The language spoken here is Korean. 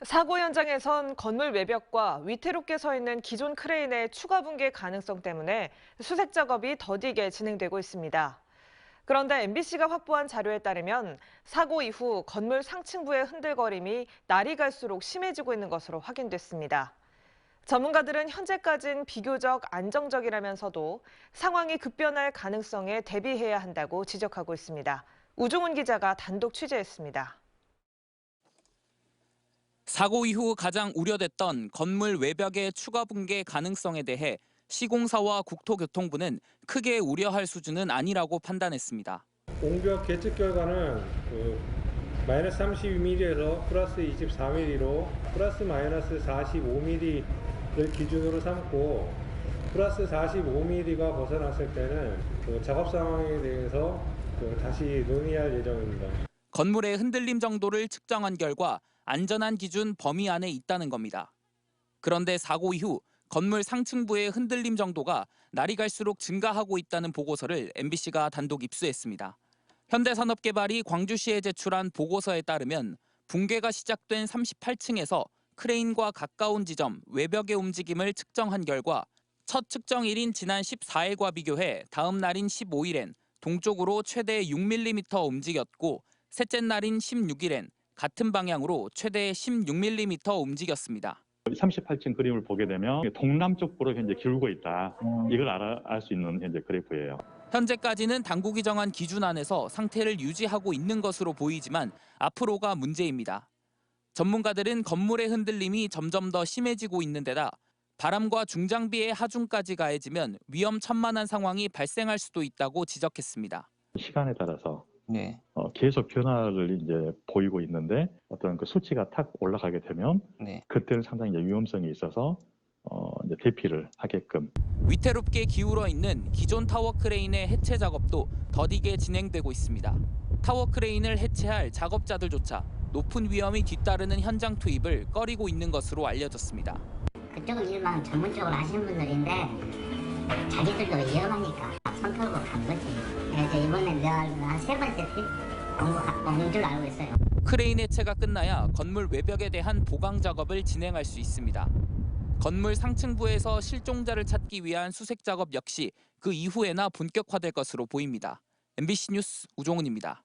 사고 현장에선 건물 외벽과 위태롭게 서 있는 기존 크레인의 추가 붕괴 가능성 때문에 수색 작업이 더디게 진행되고 있습니다. 그런데 MBC가 확보한 자료에 따르면 사고 이후 건물 상층부의 흔들거림이 날이 갈수록 심해지고 있는 것으로 확인됐습니다. 전문가들은 현재까진 비교적 안정적이라면서도 상황이 급변할 가능성에 대비해야 한다고 지적하고 있습니다. 우종훈 기자가 단독 취재했습니다. 사고 이후 가장 우려됐던 건물 외벽의 추가 붕괴 가능성에 대해 시공사와 국토교통부는 크게 우려할 수준은 아니라고 판단했습니다. 옹벽 계측 결과는 마이너스 32mm에서 플러스 24mm로 플러스 마이너스 45mm를 기준으로 삼고 플러스 45mm가 벗어났을 때는 작업 상황에 대해서 다시 논의할 예정입니다. 건물의 흔들림 정도를 측정한 결과 안전한 기준 범위 안에 있다는 겁니다. 그런데 사고 이후 건물 상층부의 흔들림 정도가 날이 갈수록 증가하고 있다는 보고서를 MBC가 단독 입수했습니다. 현대산업개발이 광주시에 제출한 보고서에 따르면 붕괴가 시작된 38층에서 크레인과 가까운 지점 외벽의 움직임을 측정한 결과 첫 측정일인 지난 14일과 비교해 다음 날인 15일엔 동쪽으로 최대 6mm 움직였고 셋째 날인 16일엔 같은 방향으로 최대 16mm 움직였습니다. 38층 그림을 보게 되면 동남쪽으로 현재 기울고 있다. 이걸 알 수 있는 현재 그래프예요. 현재까지는 당국이 정한 기준 안에서 상태를 유지하고 있는 것으로 보이지만 앞으로가 문제입니다. 전문가들은 건물의 흔들림이 점점 더 심해지고 있는 데다 바람과 중장비의 하중까지 가해지면 위험천만한 상황이 발생할 수도 있다고 지적했습니다. 시간에 따라서 계속 변화를 이제 보이고 있는데 어떤 그 수치가 탁 올라가게 되면 그때는 상당히 이제 위험성이 있어서 이제 대피를 하게끔. 위태롭게 기울어 있는 기존 타워 크레인의 해체 작업도 더디게 진행되고 있습니다. 타워 크레인을 해체할 작업자들조차 높은 위험이 뒤따르는 현장 투입을 꺼리고 있는 것으로 알려졌습니다. 그쪽은 일반 전문적으로 하시는 분들인데 자기들도 위험하니까 손 털고 간 거지. 그래서 이번에 내가 한 3번째 투입 온 줄 알고 있어요. 크레인 해체가 끝나야 건물 외벽에 대한 보강 작업을 진행할 수 있습니다. 건물 상층부에서 실종자를 찾기 위한 수색 작업 역시 그 이후에나 본격화될 것으로 보입니다. MBC 뉴스 우종훈입니다.